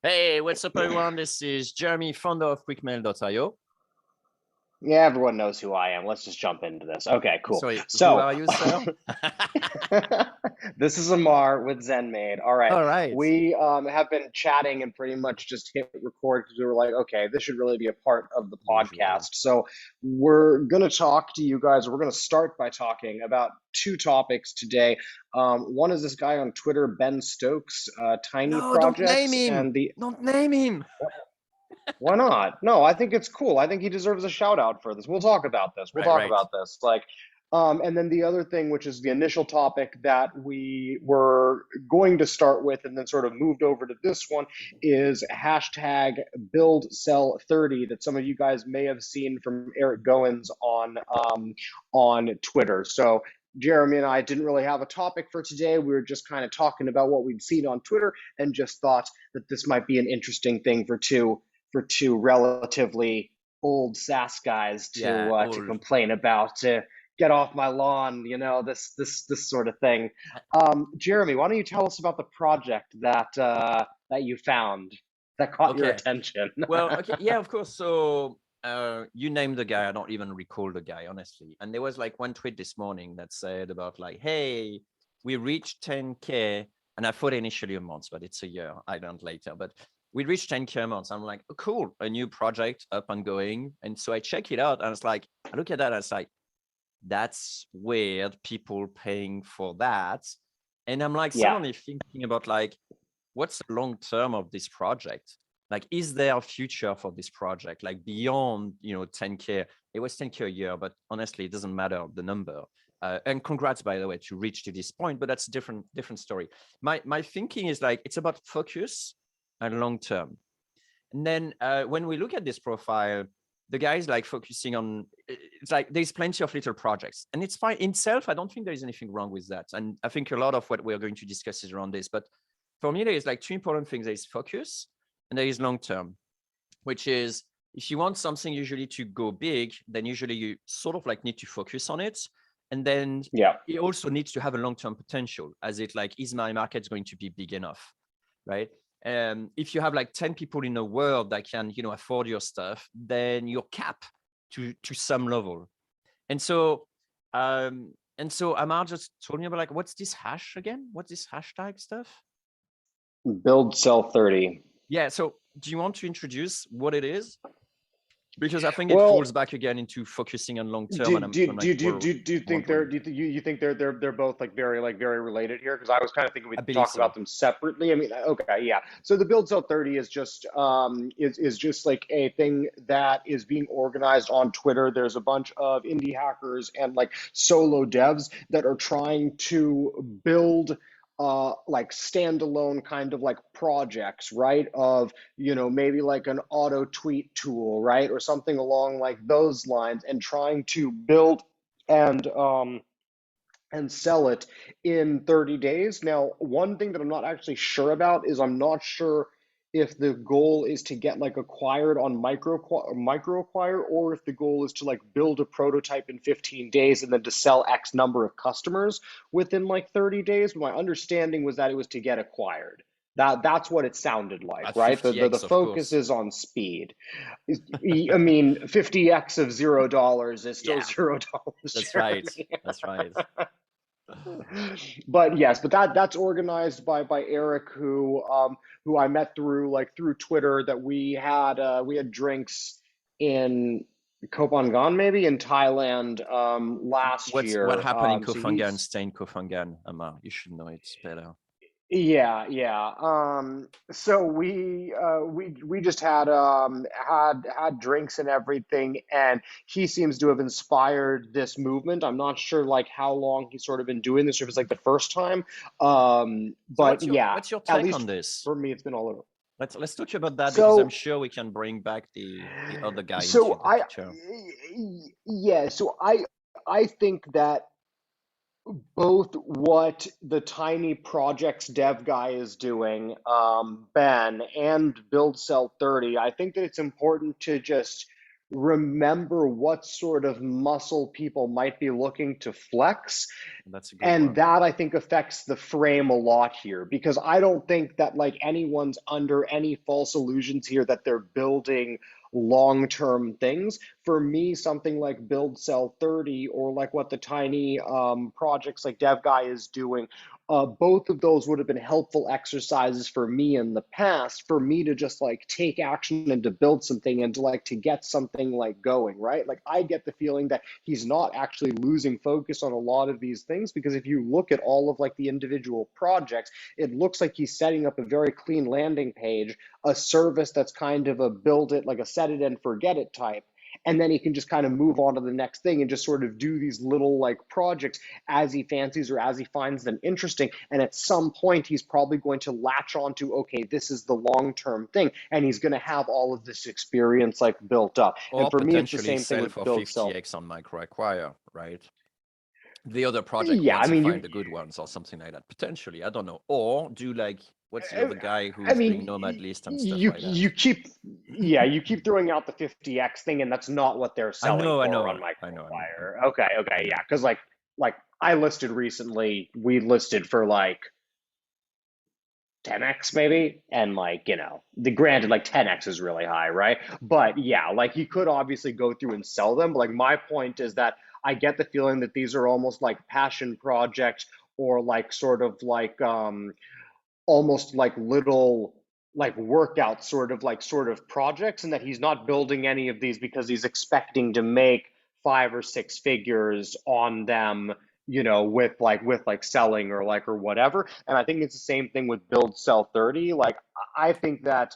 Hey, what's up, everyone? This is Jeremy, founder of QuickMail.io. Yeah, everyone knows who I am. Let's just jump into this. Okay, cool. Sorry, who So, are you, sir? this is Amar with ZenMade. All right. All right. We have been chatting and pretty much just hit record because we were like, okay, this should really be a part of the Usual. podcast. So, we're going to talk to you guys. We're going to start by talking about two topics today. One is this guy on Twitter, Ben Stokes, Tiny No, don't name Projects, him. and the Don't name him. why not? No, I think it's cool. I think he deserves a shout out for this. We'll talk about this. We'll Right, talk right. about this. And then the other thing, which is the initial topic that we were going to start with and then sort of moved over to this one, is hashtag BuildCell30 that some of you guys may have seen from Eric Goins on Twitter. So Jeremy and I didn't really have a topic for today. We were just kind of talking about what we'd seen on Twitter and just thought that this might be an interesting thing for two relatively old SaaS guys Yeah, to old. complain about, to get off my lawn, this sort of thing. Jeremy, why don't you tell us about the project that you found that caught your Okay. attention? Well, okay. Yeah, of course. So you named the guy. I don't even recall the guy, honestly. And there was like one tweet this morning that said about like, hey, we reached 10K. And I thought initially a month, but it's a year. I learned later. But we reached 10K a month. I'm like, oh, cool, a new project up and going. And so I check it out, and it's like, I look at that, and it's like, that's weird. People paying for that. And I'm like, Yeah, suddenly thinking about like, what's the long term of this project? Like, is there a future for this project? Like beyond, 10K, it was 10K a year, but honestly, it doesn't matter the number. And congrats, by the way, to reach to this point, but that's a different story. My thinking is like, it's about focus and long term. And then when we look at this profile, the guy is like focusing on, it's like there's plenty of little projects, and it's fine in itself. I don't think there is anything wrong with that. And I think a lot of what we're going to discuss is around this. But for me, there is like two important things. There is focus and there is long term, which is, if you want something usually to go big, then usually you sort of like need to focus on it. And then yeah, it also needs to have a long-term potential, as it like, is my market going to be big enough, right? If you have like 10 people in the world that can, afford your stuff, then you're capped to some level. And so, Amar just told me about like, what's this hash again? What's this hashtag stuff? build cell 30. Yeah. So do you want to introduce what it is? Because I think it falls Well, back again into focusing on long term, Do and do I'm do like, do do do you think they're wondering. do you think you think they're both like very related here? Because I was kind of thinking I we'd believe talk so. about them separately. I mean, okay, yeah. So the Build Cell 30 is just like a thing that is being organized on Twitter. There's a bunch of indie hackers and like solo devs that are trying to build like standalone kind of like projects, right? Of maybe like an auto tweet tool, right? Or something along like those lines, and trying to build and um and sell it in 30 days. Now, one thing that I'm not actually sure about is I'm not sure if the goal is to get like acquired on micro acquire, or if the goal is to like build a prototype in 15 days and then to sell X number of customers within like 30 days. But my understanding was that it was to get acquired. That's what it sounded like, At right? The 50x, of focus course. is on speed. I mean, 50x of $0 is still Yeah, $0, that's right. Jeremy. That's right. But yes, but that's organized by Eric, who I met through Twitter. That we had drinks in Koh Phangan, maybe in Thailand, last What year. happened in So Kofangan? he's Stay in Kofangan, Amar. You should know it better. Yeah, yeah. So we just had drinks and everything, and he seems to have inspired this movement. I'm not sure like how long he's sort of been doing this, or if it's like the first time. So But yeah, what's your at take on least this? for me, it's been all over. Let's talk about that, because I'm So sure we can bring back the other guy into so the I picture. yeah, so I think that both what the Tiny Projects dev guy is doing, Ben, and Build Cell 30, I think that it's important to just remember what sort of muscle people might be looking to flex. That's a good And one. that I think affects the frame a lot here, because I don't think that like anyone's under any false illusions here that they're building long-term things. For me, something like Build Cell 30 or like what the tiny projects like Dev Guy is doing, both of those would have been helpful exercises for me in the past, for me to just like take action and to build something and to like to get something like going, right? Like I get the feeling that he's not actually losing focus on a lot of these things, because if you look at all of like the individual projects, it looks like he's setting up a very clean landing page, a service that's kind of a build it, like a set it and forget it type, and then he can just kind of move on to the next thing and just sort of do these little like projects as he fancies or as he finds them interesting. And at some point he's probably going to latch on to, okay, this is the long-term thing, and he's going to have all of this experience like built up. And Or for me, it's the potentially same thing sell with for Build Cell. 50x on microacquire, right? The other project, Yeah, I once you mean, find the good ones or something like that, potentially, I don't know. Or do like, what's the other guy I who's doing Nomad mean, List and stuff you like that? you keep, yeah, you keep throwing out the 50x thing, and that's not what they're I selling know, I for on know, I know, Microacquire. Okay, I okay, know. yeah, because like I listed recently, we listed for like 10x maybe, and like the granted like 10x is really high, right? But yeah, like you could obviously go through and sell them. But like my point is that I get the feeling that these are almost like passion projects, or like sort of like almost like little like workout sort of projects, and that he's not building any of these because he's expecting to make 5 or 6 figures on them, with like selling or whatever. And I think it's the same thing with Build Sell 30. Like I think that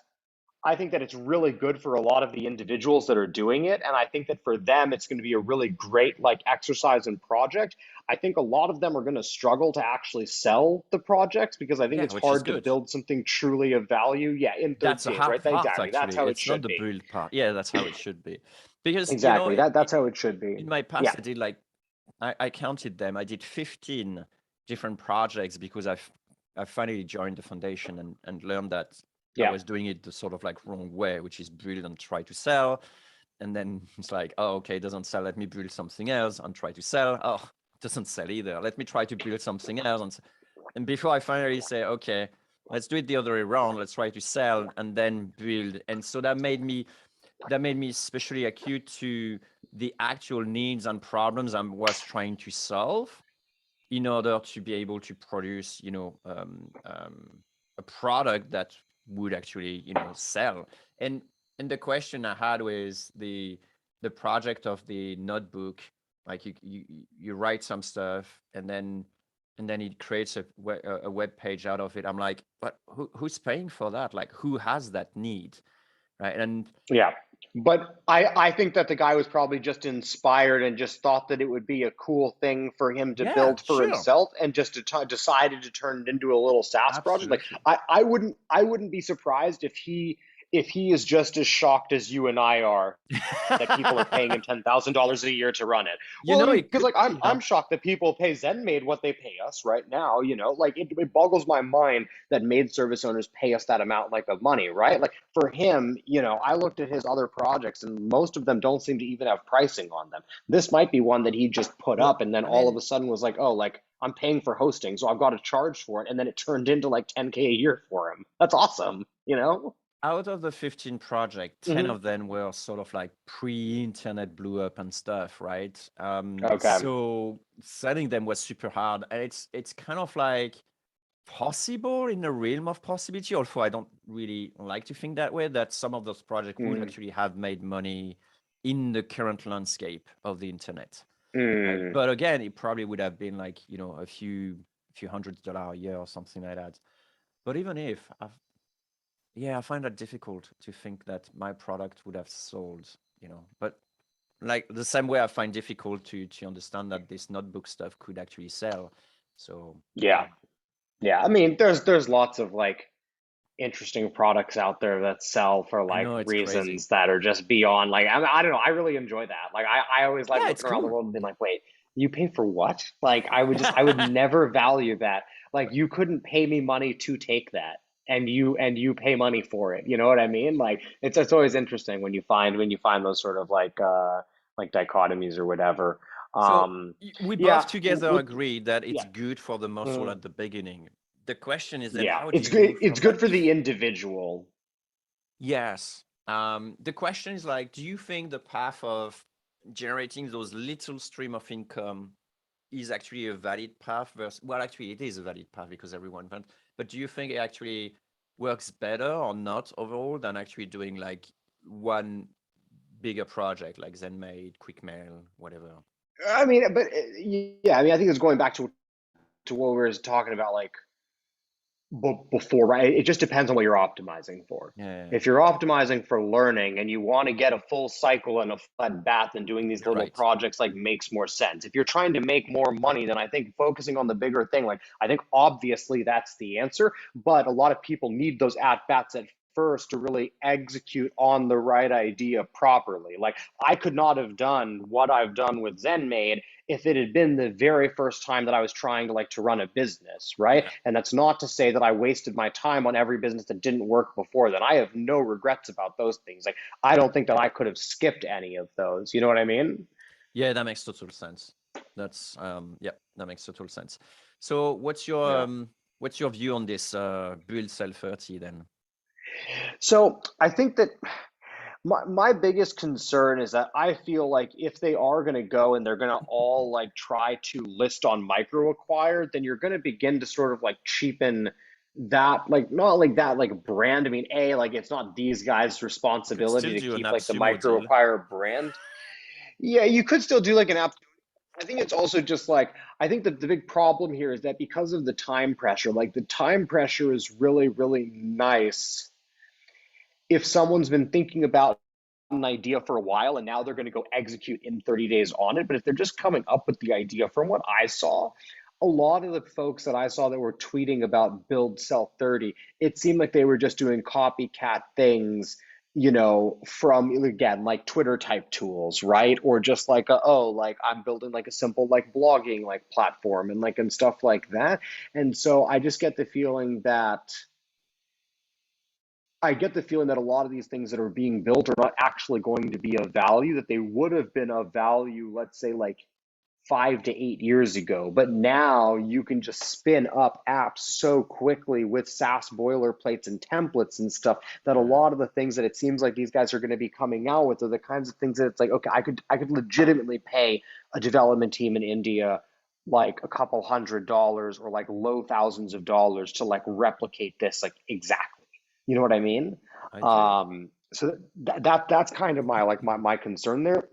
I think that it's really good for a lot of the individuals that are doing it. And I think that for them, it's going to be a really great like exercise and project. I think a lot of them are going to struggle to actually sell the projects, because I think Yeah, it's which is hard to good. build something truly of value. Yeah, in That's 30 the days, hard right? part, Exactly. That's actually. how it It's not should the be. build part. Yeah, that's how it should be. Because, Exactly. That's how it should be. in my Yeah. past, I did like, I counted them. I did 15 different projects because I finally joined the foundation and learned that I Yeah. was doing it the sort of like wrong way, which is build and try to sell. And then it's like, oh, okay, it doesn't sell. Let me build something else and try to sell. Oh, it doesn't sell either. Let me try to build something else. And before I finally say, okay, let's do it the other way around. Let's try to sell and then build. And so that made me especially acute to the actual needs and problems I was trying to solve in order to be able to produce, a product that would actually, sell. And and the question I had was the project of the notebook. Like you write some stuff and then it creates a web page out of it. I'm like, but who's paying for that? Like, who has that need, right? And Yeah. But I think that the guy was probably just inspired and just thought that it would be a cool thing for him to yeah, build for sure, himself, and just decided to turn it into a little SaaS project. Like absolutely. I wouldn't be surprised if he is just as shocked as you and I are that people are paying him $10,000 a year to run it. Well, I mean, It because could like be, I'm shocked that people pay ZenMaid what they pay us right now. Like it boggles my mind that maid service owners pay us that amount like of money, right? Like for him, I looked at his other projects, and most of them don't seem to even have pricing on them. This might be one that he just put Well, up, and then I all of a mean, sudden was like, oh, like I'm paying for hosting, so I've got to charge for it, and then it turned into like 10K a year for him. That's awesome. out of the 15 projects, 10 Hmm. of them were sort of like pre-internet blew up and stuff, right? Okay. So selling them was super hard, and it's kind of like possible in the realm of possibility. Although I don't really like to think that way, that some of those projects would Mm, actually have made money in the current landscape of the internet. Right? mm. But again, it probably would have been like a few $100s a year or something like that. But even if yeah, I find that difficult to think that my product would have sold, But like the same way I find difficult to understand that this notebook stuff could actually sell. So Yeah. yeah, Yeah, I mean, there's lots of like interesting products out there that sell for I like know it's crazy. reasons that are just beyond like I don't know. I really enjoy that. Like I always like Yeah, it's looking around the cool. world and being like, wait, you pay for what? Like I would never value that. Like you couldn't pay me money to take that. and you pay money for it. You know what I mean? Like it's always interesting when you find those sort of like dichotomies or whatever. So Um, we both yeah, together with agree that it's yeah. good for the muscle Mm. at the beginning. The question is then Yeah, how do it's you good. move It's from good that? for the individual. Yes. The question is like, do you think the path of generating those little stream of income is actually a valid path versus, well, actually it is a valid path because everyone wants, but do you think it actually works better or not overall than actually doing like one bigger project like ZenMaid, QuickMail, whatever? I mean, but yeah, I mean, I think it's going back to what we were talking about, like before, right? It just depends on what you're optimizing for. Yeah, If you're optimizing for learning and you want to get a full cycle and a flat bath and doing these you're little right. projects like makes more sense. If you're trying to make more money, then I think focusing on the bigger thing, like I think obviously that's the answer, but a lot of people need those at bats at first to really execute on the right idea properly. Like I could not have done what I've done with ZenMaid if it had been the very first time that I was trying to like to run a business, right? Yeah. And that's not to say that I wasted my time on every business that didn't work before then. I have no regrets about those things. Like I don't think that I could have skipped any of those. You know what I mean? Yeah, that makes total sense. That's yeah, that makes total sense. So Yeah. what's your view on this build sell 30 then? So I think that my biggest concern is that I feel like if they are going to go and they're going to all like try to list on micro acquire, then you're going to begin to sort of like cheapen that, like not like that like brand. I mean, A, like it's not these guys' You could still responsibility to do an keep like the AppSumo micro deal. acquire brand. Yeah, you could still do like an app. I think it's also just like I think that the big problem here is that because of the time pressure, like the time pressure is really, really nice if someone's been thinking about an idea for a while and now they're going to go execute in 30 days on it. But if they're just coming up with the idea, from what I saw, a lot of the folks that I saw that were tweeting about build sell 30, it seemed like they were just doing copycat things, from again like Twitter type tools, right? Or just like oh, like I'm building like a simple like blogging like platform and stuff like that. And so I just get the feeling that a lot of these things that are being built are not actually going to be of value that they would have been of value, let's say like 5 to 8 years ago. But now you can just spin up apps so quickly with SaaS boilerplates and templates and stuff that a Yeah, lot of the things that it seems like these guys are going to be coming out with are the kinds of things that it's like, okay, I could legitimately pay a development team in India like a couple $100 or like low thousands of dollars to like replicate this like exactly. You know what I mean? I do. So that's kind of my concern there.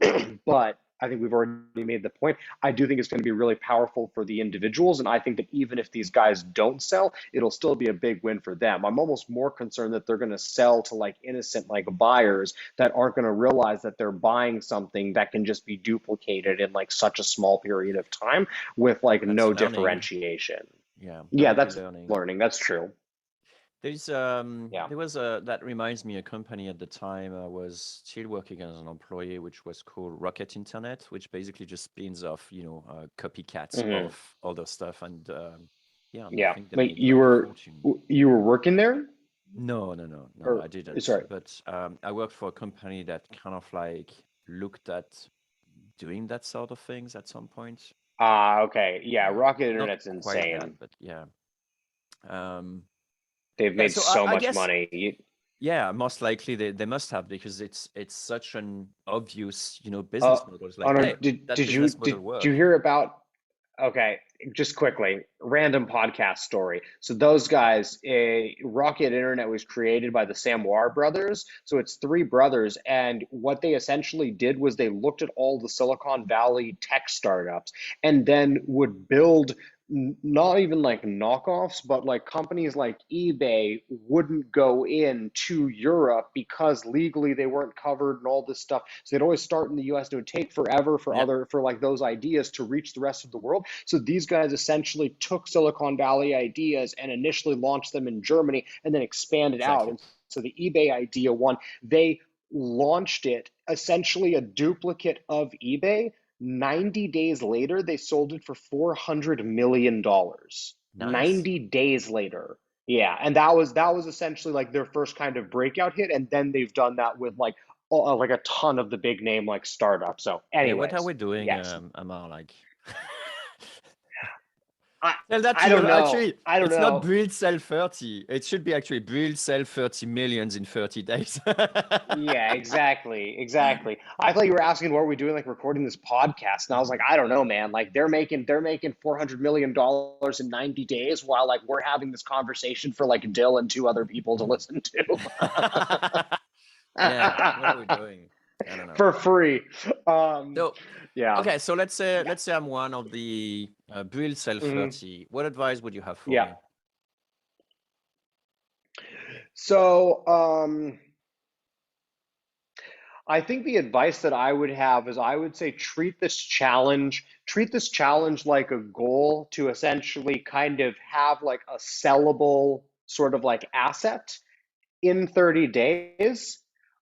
But I think we've already made the point. I do think it's going to be really powerful for the individuals, and I think that even if these guys don't sell, it'll still be a big win for them. I'm almost more concerned that they're going to sell to like innocent like buyers that aren't going to realize that they're buying something that can just be duplicated in like such a small period of time with like That's no learning. differentiation. Yeah, that Yeah, would be that's learning. learning. That's true. There Yeah. was a that reminds me a company at the time I was still working as an employee, which was called Rocket Internet, which basically just spins off, copycats Hmm. of other stuff. And yeah, and I Yeah. think they Wait, made you like a were fortune. you were working there, No, no, no, no, I or didn't. sorry? But I worked for a company that kind of like looked at doing that sort of things at some point. Ah, okay. Yeah, Yeah, Rocket not Internet's quite that, insane. but yeah. Um, They've yeah, made so so I much guess money. yeah, most likely they must have because it's such an obvious, Uh, business model. It's oh like, no, hey, did that did you business did model you work. hear about? Okay, just quickly, random podcast story. So those guys, Rocket Internet was created by the Samwar brothers. So it's three brothers, and what they essentially did was they looked at all the Silicon Valley tech startups and then would build not even like knockoffs, but like companies like eBay wouldn't go in to Europe because legally they weren't covered and all this stuff. So they'd always start in the US and it would take forever Yeah, for like those ideas to reach the rest of the world. So these guys essentially took Silicon Valley ideas and initially launched them in Germany and then expanded out. exactly. And so the eBay idea one, they launched it essentially a duplicate of eBay. 90 days later, they sold it for $400 million. Nice. 90 days later. Yeah, and that was essentially like their first kind of breakout hit, and then they've done that with like a ton of the big name like startups. So, Hey, what are anyways, we doing, yes, Amar? Like, I tell that I to don't your know, actually, I don't it's not know. build sell 30. It should be actually build sell 30 millions in 30 days. Yeah, exactly, exactly. I thought you were asking what we're doing, like recording this podcast, and I was like, I don't know, man. Like they're making $400 million in 90 days, while like we're having this conversation for like Dill and two other people to listen Yeah, what are we to doing? I don't know. for free. Um, So, yeah, okay, so let's say I'm one of the build sell mhm, 30. What advice would you have for yeah. me? So, I think the advice that I would have is I would say treat this challenge like a goal to essentially kind of have like a sellable sort of like asset in 30 days,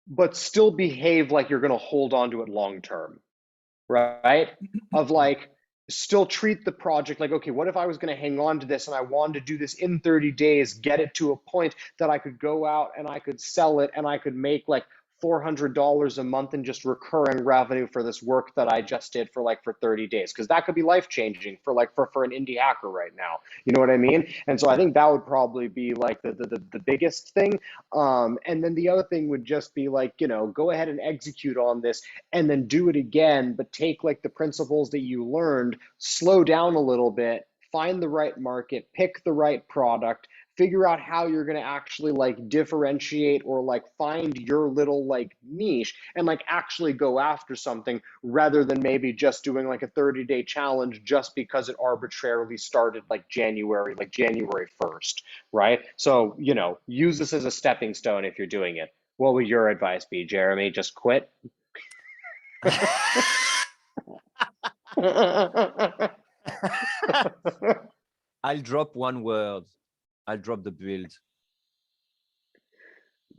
but still behave like you're going to hold on to it long term, right? Of like, still treat the project like, okay, what if I was going to hang on to this and I wanted to do this in 30 days, get it to a point that I could go out and I could sell it and I could make like $400 a month in just recurring revenue for this work that I just did for 30 days. Because that could be life changing for an indie hacker right now. You know what I mean? And so I think that would probably be like the biggest thing. And then the other thing would just be like, go ahead and execute on this and then do it again, but take like the principles that you learned, slow down a little bit, find the right market, pick the right product, figure out how you're going to actually like differentiate or like find your little like niche and like actually go after something rather than maybe just doing like a 30-day challenge just because it arbitrarily started like January 1st, right? So, use this as a stepping stone if you're doing it. What would your advice be, Jeremy? Just quit? I'll drop one word. I'll drop the build.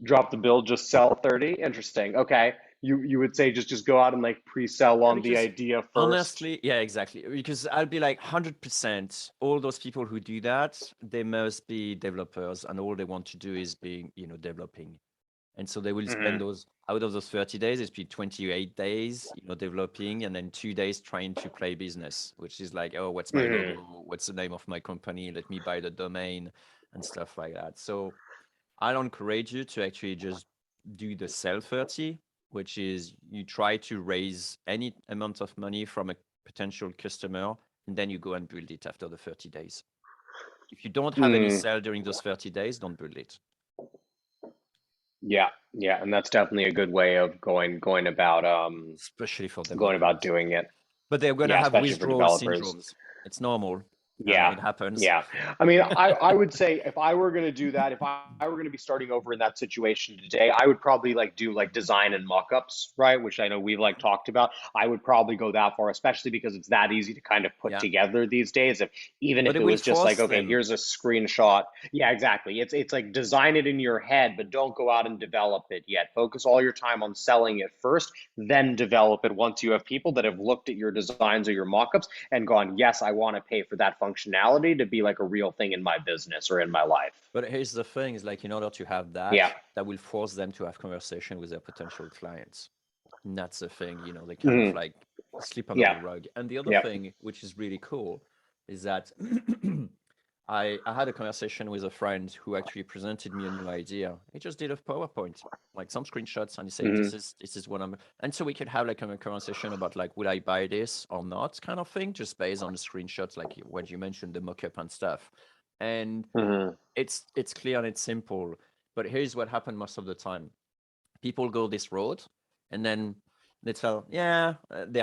Drop the bill, just sell 30. Interesting. Okay. You would say just go out and like pre-sell Yeah, on the because idea first. honestly, yeah, exactly. Because I'll be like 100%, all those people who do that, they must be developers and all they want to do is developing. And so they will spend Hmm. those out of those 30 days, it's be 28 days, developing, and then 2 days trying to play business, which is like, oh, what's my logo? Hmm. What's the name of my company? Let me buy the domain and stuff like that. So I'll encourage you to actually just do the sell 30, which is you try to raise any amount of money from a potential customer, and then you go and build it after the 30 days. If you don't have any Hmm. sell during those 30 days, don't build it. Yeah. Yeah. And that's definitely a good way of Especially for going about developers. doing it. But they're going to Yeah, have especially for withdrawal developers. syndromes. It's normal. Yeah, It happens. yeah. I mean, I would say if I were going to do that, if I were going to be starting over in that situation today, I would probably like do like design and mock-ups, right? Which I know we've like talked about. I would probably go that far, especially because it's that easy to kind of put Yeah. together these days. If even But if it it will was just like, force okay, them. here's a screenshot. Yeah, exactly. It's like design it in your head, but don't go out and develop it yet. Focus all your time on selling it first, then develop it once you have people that have looked at your designs or your mock-ups and gone, yes, I want to pay for that functionality to be like a real thing in my business or in my life. But here's the thing is like in order to have that, Yeah. that will force them to have conversation with their potential clients. And that's the thing, they kind of Hmm. like slip under Yeah. the rug. And the other Yeah. thing, which is really cool, is that I had a conversation with a friend who actually presented me a new idea. He just did a PowerPoint, like some screenshots, and he said, Hmm. this is what I'm, and so we could have like a conversation about like, would I buy this or not, kind of thing, just based on the screenshots, like what you mentioned, the mockup and stuff. And Hmm. it's clear and it's simple. But here's what happened most of the time: people go this road, and then they tell, yeah, their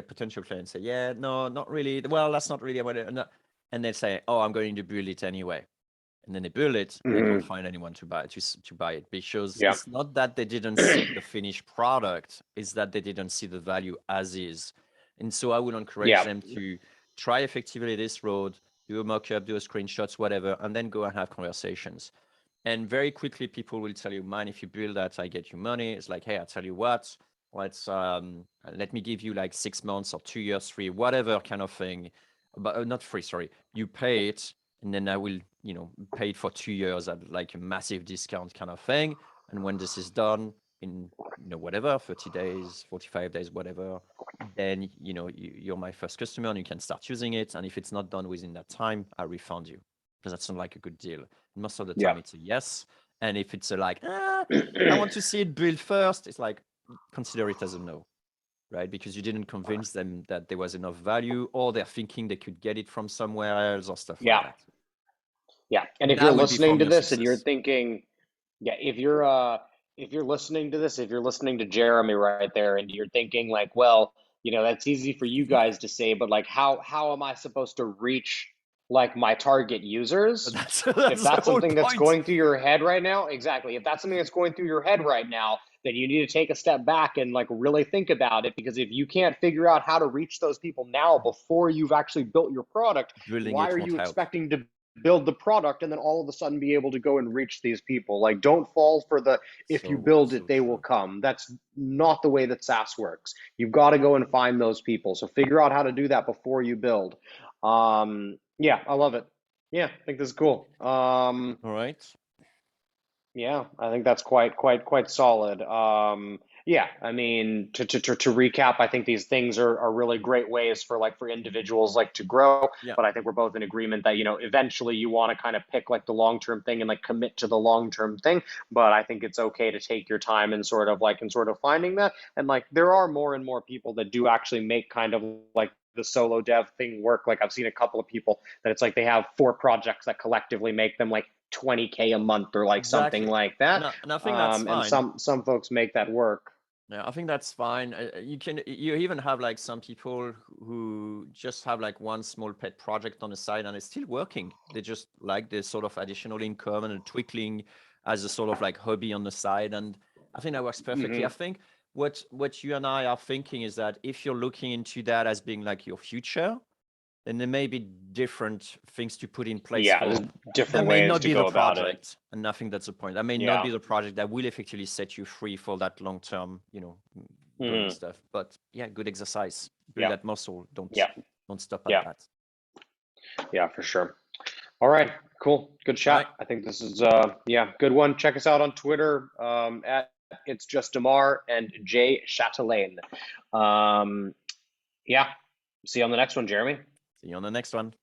potential clients say, yeah, no, not really. Well, that's not really what it, no. And they say, oh, I'm going to build it anyway. And then they build it, and they don't Hmm. find anyone to buy it, because Yeah. it's not that they didn't see the finished product; it's that they didn't see the value as is. And so I would encourage Yeah. them to try effectively this road, do a mock-up, do a screenshots, whatever, and then go and have conversations. And very quickly, people will tell you, man, if you build that, I get you money. It's like, hey, I tell you what, let me give you like 6 months or 2 years free, whatever kind of thing. But not free, sorry. You pay it, and then I will paid for 2 years at like a massive discount kind of thing. And when this is done in, whatever, 30 days, 45 days, whatever, then, you're my first customer and you can start using it. And if it's not done within that time, I refund you, because that sounds like a good deal. And most of the time it's a yes. And if it's I want to see it build first, it's like, consider it as a no, right? Because you didn't convince them that there was enough value, or they're thinking they could get it from somewhere else or stuff like that. Yeah. And if That you're will be listening from to your this and you're success. thinking, if you're listening to this, if you're listening to Jeremy right there and you're thinking like, well, that's easy for you guys to say, but like how am I supposed to reach like my target users? That's If the that's whole something that's point. going through your head right now, exactly. If that's something that's going through your head right now, then you need to take a step back and like really think about it, because if you can't figure out how to reach those people now before you've actually built your product, Building why it are won't you help. expecting to build the product and then all of a sudden be able to go and reach these people? Like, don't fall for the if you build it, they will come. That's not the way that SaaS works. You've got to go and find those people. So figure out how to do that before you build. Yeah, I love it. Yeah, I think this is cool. All right. Yeah, I think that's quite solid. Yeah, I mean, to recap, I think these things are really great ways for individuals like to grow. Yeah. But I think we're both in agreement that, eventually you want to kind of pick like the long-term thing and like commit to the long-term thing. But I think it's okay to take your time and sort of finding that. And like there are more and more people that do actually make kind of like the solo dev thing work. Like I've seen a couple of people that it's like they have 4 projects that collectively make them like 20K a month or like something Exactly. like that. And I think that's And fine. some folks make that work. Yeah, I think that's fine. You even have like some people who just have like one small pet project on the side and it's still working. They just like this sort of additional income and a twinkling as a sort of like hobby on the side. And I think that works perfectly. I think what you and I are thinking is that if you're looking into that as being like your future, then there may be different things to put in place Yeah, for there's that. different May ways not to be the go about it. project, and I think that's the point. That may not Yeah. be the project that will effectively set you free for that long term, growing stuff. But yeah, good exercise. Build Yeah. that muscle. Don't stop at Yeah. that. Yeah, for sure. All right, cool. Good chat. Right. I think this is good one. Check us out on Twitter at It's Just Damar and Jay Chatelain. Yeah. See you on the next one, Jeremy. See you on the next one.